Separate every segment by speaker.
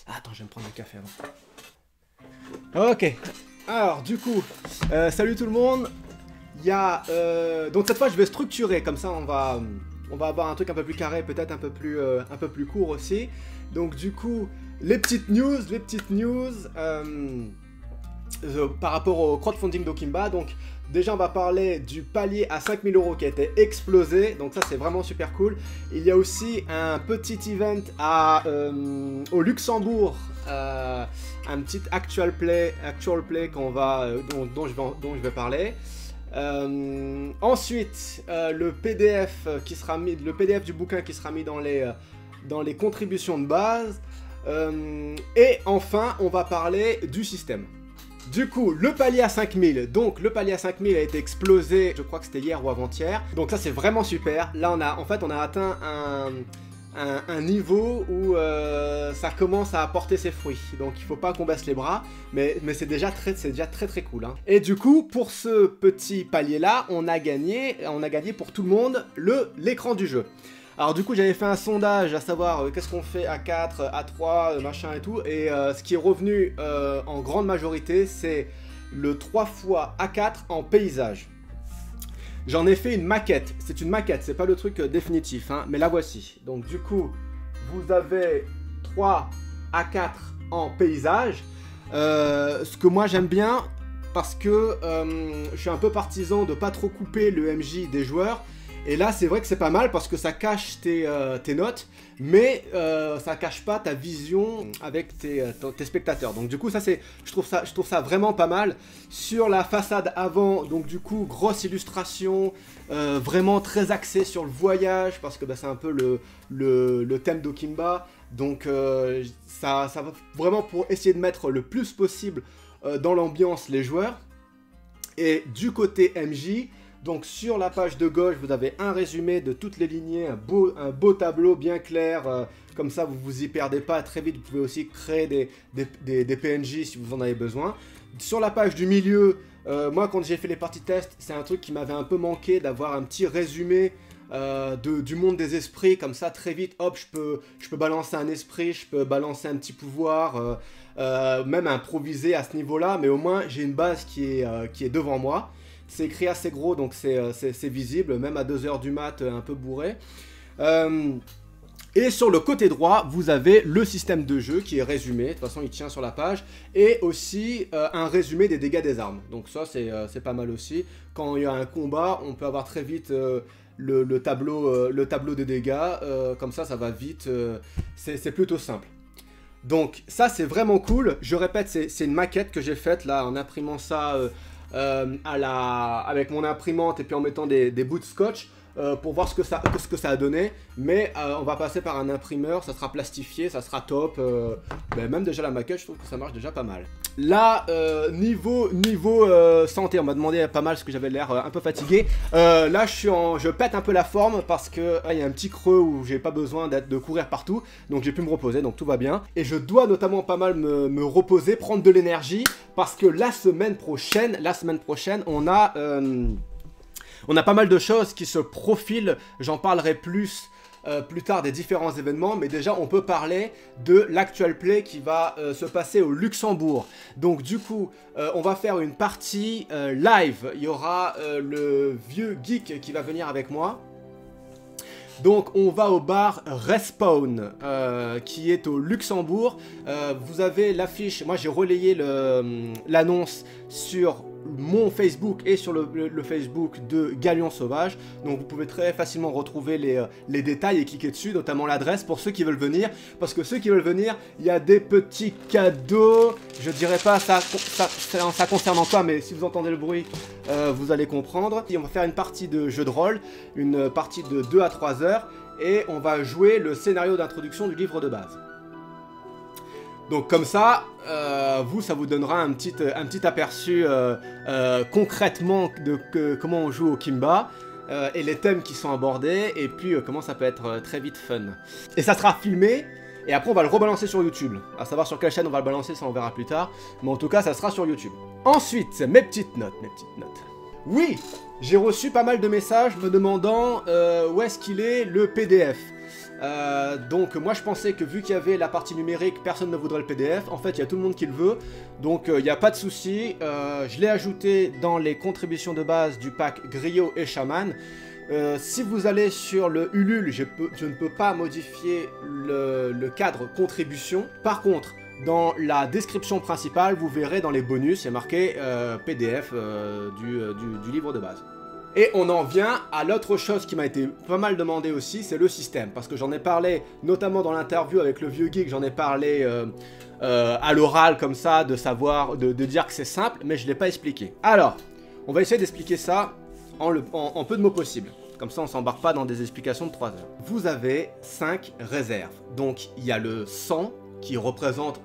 Speaker 1: Attends, je vais me prendre le café avant. Ok. Alors, du coup, salut tout le monde. Il y a... donc cette fois, je vais structurer. Comme ça, on va avoir un truc un peu plus carré, peut-être un peu plus court aussi. Donc du coup, les petites news par rapport au crowdfunding d'Okimba. Donc déjà, on va parler du palier à 5000 € qui a été explosé. Donc ça, c'est vraiment super cool. Il y a aussi un petit event au Luxembourg. Un petit actual play dont je vais parler. Ensuite, le PDF du bouquin qui sera mis dans les contributions de base. Et enfin, on va parler du système. Du coup, le palier à 5000, donc le palier à 5000 a été explosé, je crois que c'était hier ou avant-hier. Donc ça, c'est vraiment super. Là, on a atteint un niveau où ça commence à apporter ses fruits. Donc il faut pas qu'on baisse les bras, mais c'est déjà très cool. Hein. Et du coup, pour ce petit palier-là, on a gagné pour tout le monde l'écran du jeu. Alors du coup, j'avais fait un sondage à savoir qu'est-ce qu'on fait à 4, à 3, machin et tout. Et ce qui est revenu en grande majorité, c'est le 3 fois A4 en paysage. J'en ai fait une maquette. C'est une maquette, c'est pas le truc définitif, hein, mais la voici. Donc du coup, vous avez 3 A4 en paysage. Ce que moi j'aime bien, parce que je suis un peu partisan de pas trop couper le MJ des joueurs. Et là, c'est vrai que c'est pas mal parce que ça cache tes notes, mais ça cache pas ta vision avec tes spectateurs. Donc du coup, ça je trouve ça vraiment pas mal. Sur la façade avant, donc du coup, grosse illustration, vraiment très axée sur le voyage parce que c'est un peu le thème d'Okimba. Donc ça va vraiment pour essayer de mettre le plus possible dans l'ambiance les joueurs. Et du côté MJ. Donc sur la page de gauche, vous avez un résumé de toutes les lignées, un beau tableau bien clair, comme ça vous vous y perdez pas très vite. Vous pouvez aussi créer des PNJ si vous en avez besoin. Sur la page du milieu, moi quand j'ai fait les parties tests, c'est un truc qui m'avait un peu manqué, d'avoir un petit résumé du monde des esprits, comme ça très vite, hop, je peux balancer un esprit, je peux balancer un petit pouvoir, même improviser à ce niveau-là, mais au moins j'ai une base qui est devant moi. C'est écrit assez gros, donc c'est visible, même à 2 h du mat, un peu bourré. Et sur le côté droit, vous avez le système de jeu qui est résumé. De toute façon, il tient sur la page. Et aussi un résumé des dégâts des armes. Donc ça, c'est pas mal aussi. Quand il y a un combat, on peut avoir très vite le tableau des dégâts. Comme ça va vite. C'est plutôt simple. Donc ça, c'est vraiment cool. Je répète, c'est une maquette que j'ai faite là en imprimant ça... avec mon imprimante et puis en mettant des bouts de scotch pour voir ce que ça a donné, mais on va passer par un imprimeur, ça sera plastifié, ça sera top. Même déjà la maquette, je trouve que ça marche déjà pas mal. Là, niveau santé, on m'a demandé pas mal parce que j'avais l'air un peu fatigué. Là, je pète un peu la forme parce que il y a un petit creux où j'ai pas besoin de courir partout, donc j'ai pu me reposer, donc tout va bien. Et je dois notamment pas mal me reposer, prendre de l'énergie, parce que la semaine prochaine, on a pas mal de choses qui se profilent. J'en parlerai plus tard des différents événements, mais déjà on peut parler de l'actual play qui va se passer au Luxembourg. Donc du coup, on va faire une partie live. Il y aura le vieux geek qui va venir avec moi. Donc on va au bar Respawn qui est au Luxembourg. Vous avez l'affiche, moi j'ai relayé l'annonce sur mon Facebook et sur le Facebook de Galion Sauvage. Donc vous pouvez très facilement retrouver les détails et cliquer dessus, notamment l'adresse pour ceux qui veulent venir. Parce que ceux qui veulent venir, il y a des petits cadeaux. Je dirais pas ça concerne quoi, mais si vous entendez le bruit, vous allez comprendre. Et on va faire une partie de jeu de rôle, une partie de 2 à 3 heures, et on va jouer le scénario d'introduction du livre de base. Donc comme ça, ça vous donnera un petit aperçu concrètement de comment on joue au Kimba, et les thèmes qui sont abordés, et puis comment ça peut être très vite fun. Et ça sera filmé, et après on va le rebalancer sur YouTube. À savoir sur quelle chaîne on va le balancer, ça on verra plus tard, mais en tout cas ça sera sur YouTube. Ensuite, mes petites notes. Oui, j'ai reçu pas mal de messages me demandant où est-ce qu'il est le PDF. Donc moi je pensais que vu qu'il y avait la partie numérique, personne ne voudrait le PDF. En fait il y a tout le monde qui le veut, donc il n'y a pas de souci. Je l'ai ajouté dans les contributions de base du pack Griot et Shaman. Si vous allez sur le Ulule, je ne peux pas modifier le cadre contribution. Par contre, dans la description principale, vous verrez dans les bonus, il y a marqué PDF du livre de base. Et on en vient à l'autre chose qui m'a été pas mal demandé aussi, c'est le système. Parce que j'en ai parlé, notamment dans l'interview avec le vieux geek, j'en ai parlé à l'oral comme ça, de dire que c'est simple, mais je ne l'ai pas expliqué. Alors, on va essayer d'expliquer ça en peu de mots possibles. Comme ça, on ne s'embarque pas dans des explications de 3 heures. Vous avez 5 réserves. Donc, il y a le sang, qui représente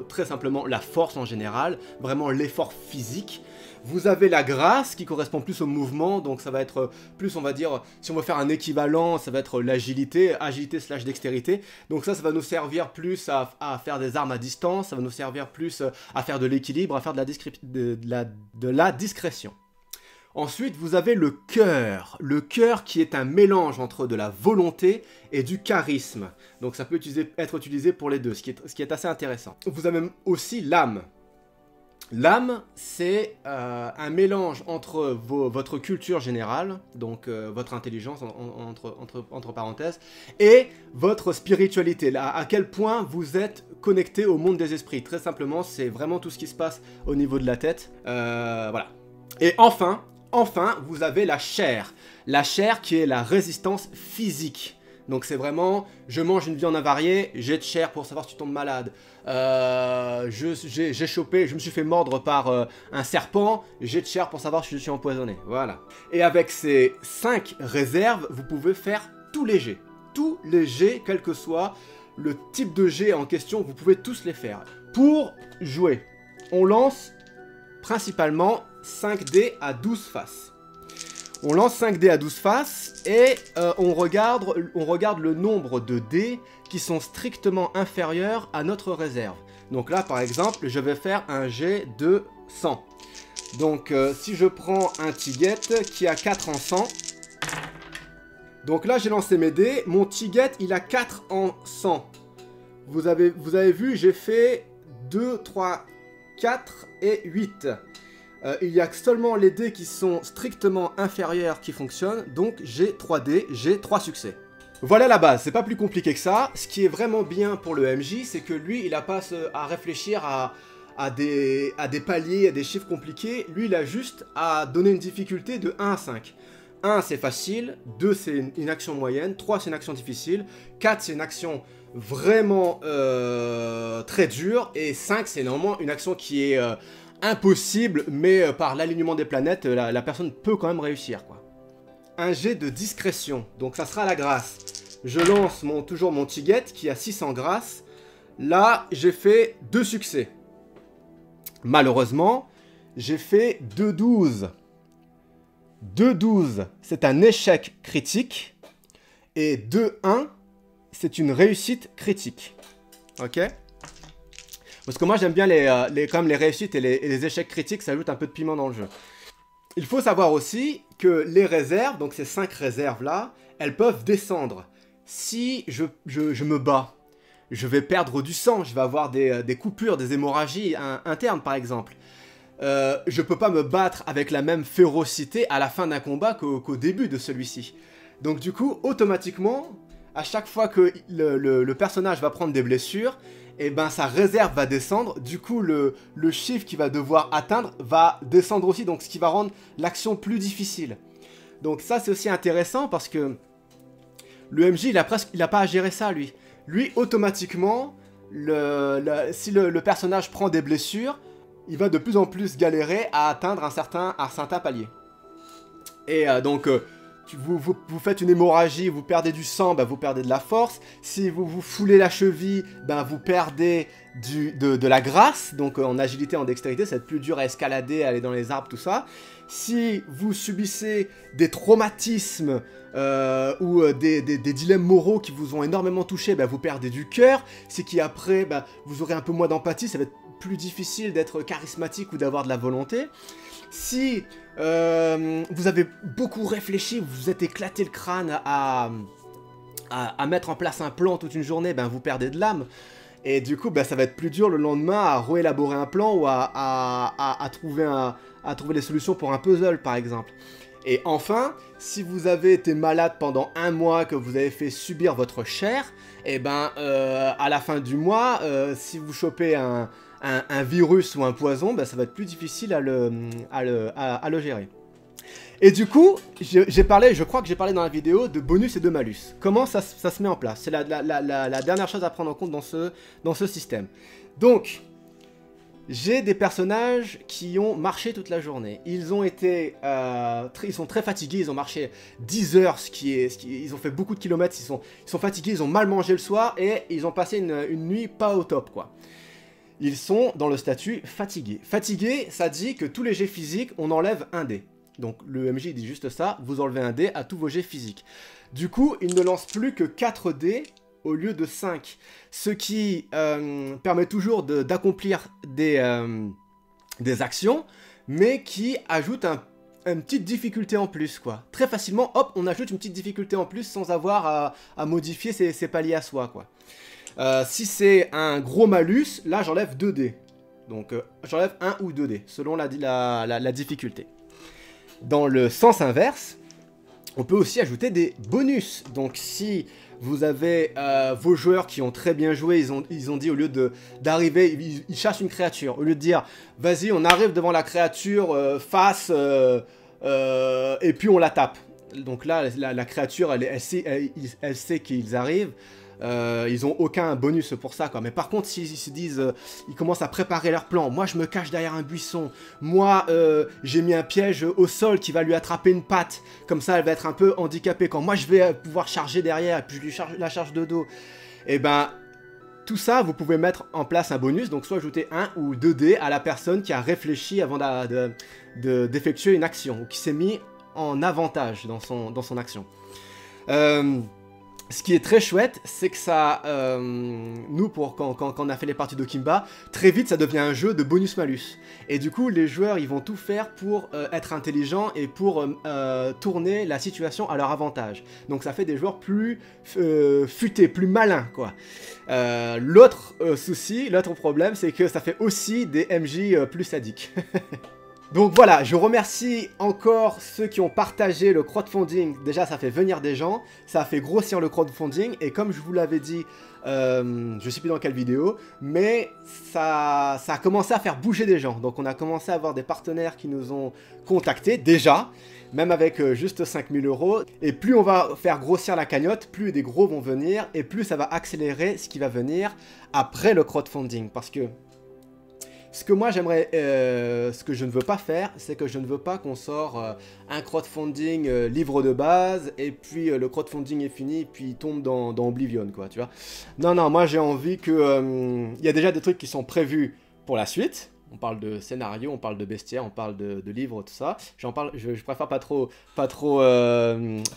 Speaker 1: très simplement la force en général, vraiment l'effort physique. Vous avez la grâce qui correspond plus au mouvement, donc ça va être plus, on va dire, si on veut faire un équivalent, ça va être l'agilité, agilité/dextérité. Donc ça va nous servir plus à faire des armes à distance, ça va nous servir plus à faire de l'équilibre, à faire de la discrétion. Ensuite, vous avez le cœur qui est un mélange entre de la volonté et du charisme. Donc ça peut être utilisé pour les deux, ce qui est assez intéressant. Vous avez aussi l'âme. L'âme, c'est un mélange entre votre culture générale, donc votre intelligence entre parenthèses, et votre spiritualité, à quel point vous êtes connecté au monde des esprits. Très simplement, c'est vraiment tout ce qui se passe au niveau de la tête. Voilà. Et enfin, vous avez la chair. La chair qui est la résistance physique. Donc c'est vraiment, je mange une viande avariée, j'ai de chair pour savoir si tu tombes malade. J'ai chopé, je me suis fait mordre par un serpent, j'ai de chair pour savoir si je suis empoisonné. Voilà. Et avec ces 5 réserves, vous pouvez faire tous les jets. Tous les jets, quel que soit le type de jet en question, vous pouvez tous les faire. Pour jouer, on lance principalement 5 dés à 12 faces. On lance 5 dés à 12 faces et on regarde le nombre de dés qui sont strictement inférieurs à notre réserve. Donc là, par exemple, je vais faire un jet de 100. Donc si je prends un Tiget qui a 4 en 100, donc là j'ai lancé mes dés, mon Tiget il a 4 en 100. Vous avez vu, j'ai fait 2, 3, 4 et 8. Il y a seulement les dés qui sont strictement inférieurs qui fonctionnent, donc j'ai 3 dés, j'ai 3 succès. Voilà la base, c'est pas plus compliqué que ça. Ce qui est vraiment bien pour le MJ, c'est que lui, il n'a pas à réfléchir à des paliers, à des chiffres compliqués. Lui, il a juste à donner une difficulté de 1 à 5. 1, c'est facile, 2, c'est une action moyenne, 3, c'est une action difficile, 4, c'est une action vraiment très dure, et 5, c'est normalement une action qui est impossible, mais par l'alignement des planètes, la personne peut quand même réussir, quoi. Un jet de discrétion, donc ça sera la grâce. Je lance toujours mon Tiget qui a 600 grâce. Là, j'ai fait 2 succès. Malheureusement, j'ai fait 2-12. 2-12, c'est un échec critique. Et 2-1, c'est une réussite critique. Ok ? Parce que moi j'aime bien quand même les réussites et les échecs critiques, ça ajoute un peu de piment dans le jeu. Il faut savoir aussi que les réserves, donc ces 5 réserves là, elles peuvent descendre. Si je me bats, je vais perdre du sang, je vais avoir des coupures, des hémorragies internes par exemple. Je peux pas me battre avec la même férocité à la fin d'un combat qu'au début de celui-ci. Donc du coup, automatiquement, à chaque fois que le personnage va prendre des blessures, et ben sa réserve va descendre, du coup le chiffre qu'il va devoir atteindre va descendre aussi, donc ce qui va rendre l'action plus difficile. Donc ça c'est aussi intéressant parce que le MJ il a pas à gérer ça lui. Lui automatiquement, si le personnage prend des blessures, il va de plus en plus galérer à atteindre un certain palier. Et donc vous faites une hémorragie, vous perdez du sang, bah vous perdez de la force. Si vous vous foulez la cheville, bah vous perdez de la grâce. Donc en agilité, en dextérité, ça va être plus dur à escalader, à aller dans les arbres, tout ça. Si vous subissez des traumatismes ou des dilemmes moraux qui vous ont énormément touché, bah vous perdez du cœur. C'est qu'après, bah, vous aurez un peu moins d'empathie, ça va être plus difficile d'être charismatique ou d'avoir de la volonté. Si vous avez beaucoup réfléchi, vous vous êtes éclaté le crâne à à mettre en place un plan toute une journée, ben vous perdez de l'âme. Et du coup, ben, ça va être plus dur le lendemain à réélaborer un plan ou à trouver des solutions pour un puzzle, par exemple. Et enfin, si vous avez été malade pendant un mois, que vous avez fait subir votre chair, et ben à la fin du mois, si vous chopez un virus ou un poison, ben, ça va être plus difficile à le gérer. Et du coup, je crois que j'ai parlé dans la vidéo de bonus et de malus. Comment ça se met en place? C'est la dernière chose à prendre en compte dans ce système. Donc, j'ai des personnages qui ont marché toute la journée. Ils sont très fatigués, ils ont marché 10 heures, ils ont fait beaucoup de kilomètres, ils sont fatigués, ils ont mal mangé le soir et ils ont passé une nuit pas au top, quoi. Ils sont dans le statut fatigué. Fatigué, ça dit que tous les jets physiques, on enlève un dé. Donc le MJ dit juste ça, vous enlevez un dé à tous vos jets physiques. Du coup, il ne lance plus que 4 dés au lieu de 5. Ce qui permet toujours d'accomplir des actions, mais qui ajoute une petite difficulté en plus, quoi. Très facilement, hop, on ajoute une petite difficulté en plus sans avoir à modifier ses paliers à soi, quoi. Si c'est un gros malus, là j'enlève 2 dés. Donc j'enlève 1 ou 2 dés, selon la difficulté. Dans le sens inverse, on peut aussi ajouter des bonus. Donc si vous avez vos joueurs qui ont très bien joué, ils ont dit au lieu d'arriver, ils cherchent une créature. Au lieu de dire, vas-y, on arrive devant la créature face et puis on la tape. Donc là, la créature, elle sait qu'ils arrivent. Ils ont aucun bonus pour ça, quoi. Mais par contre, s'ils se disent, ils commencent à préparer leur plan. Moi, je me cache derrière un buisson. Moi, j'ai mis un piège au sol qui va lui attraper une patte. Comme ça, elle va être un peu handicapée. Quand moi, je vais pouvoir charger derrière, et puis je lui la charge de dos. Et ben, tout ça, vous pouvez mettre en place un bonus. Donc, soit ajouter 1 ou 2 dés à la personne qui a réfléchi avant d'effectuer une action, ou qui s'est mis en avantage dans son action. Ce qui est très chouette, c'est que ça, nous, quand on a fait les parties d'Okimba, très vite ça devient un jeu de bonus-malus. Et du coup, les joueurs, ils vont tout faire pour être intelligents et pour tourner la situation à leur avantage. Donc ça fait des joueurs plus futés, plus malins, quoi. L'autre souci, l'autre problème, c'est que ça fait aussi des MJ plus sadiques. Donc voilà, je remercie encore ceux qui ont partagé le crowdfunding. Déjà, ça fait venir des gens, ça a fait grossir le crowdfunding. Et comme je vous l'avais dit, je sais plus dans quelle vidéo, mais ça a commencé à faire bouger des gens. Donc on a commencé à avoir des partenaires qui nous ont contactés, déjà, même avec juste 5000 €. Et plus on va faire grossir la cagnotte, plus des gros vont venir, et plus ça va accélérer ce qui va venir après le crowdfunding. Parce que ce que moi j'aimerais, ce que je ne veux pas faire, c'est que je ne veux pas qu'on sort un crowdfunding livre de base, et puis le crowdfunding est fini, puis il tombe dans Oblivion, quoi, tu vois. Non, non, moi j'ai envie que... y a déjà des trucs qui sont prévus pour la suite. On parle de scénario, on parle de bestiaire, on parle de livres, tout ça. Je préfère pas trop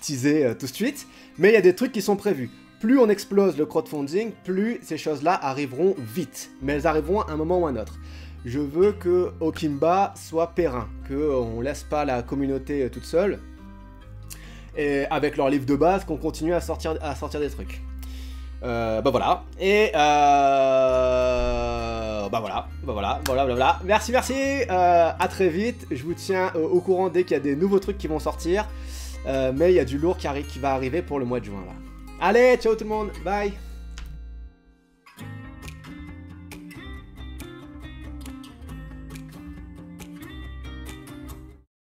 Speaker 1: teaser tout de suite, mais il y a des trucs qui sont prévus. Plus on explose le crowdfunding, plus ces choses-là arriveront vite, mais elles arriveront à un moment ou à un autre. Je veux que Okimba soit périn, qu'on laisse pas la communauté toute seule, et avec leur livre de base, qu'on continue à sortir des trucs. Bah voilà, et voilà. Merci, à très vite, je vous tiens au courant dès qu'il y a des nouveaux trucs qui vont sortir, mais il y a du lourd qui va arriver pour le mois de juin, là. Allez, ciao tout le monde, bye.